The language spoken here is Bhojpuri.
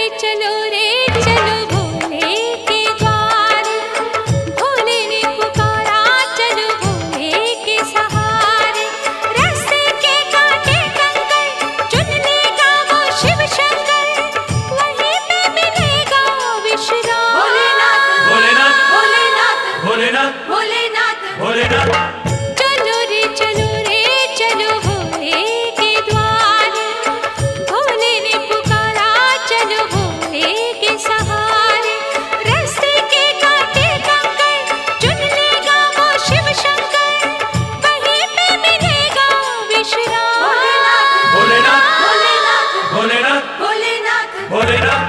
चलो रे चलो भोले के द्वार, भोले ने पुकारा चलो भोले के सहारे। रास्ते के कांटे कंकर चुन लेगा वो शिव शंकर, वहीं पे मिलेगा विश्राम। भोलेनाथ भोलेनाथ भोलेनाथ भोलेनाथ भोलेनाथ। चलो रे चलो भोले के द्वार, भोले ने पुकारा चलो भोले के सहारे। रास्ते के कांटे कंकर चुन लेगा वो शिव शंकर, वहीं पे मिलेगा विश्राम। भोलेनाथ भोलेनाथ भोलेनाथ भोलेनाथ भोलेनाथ।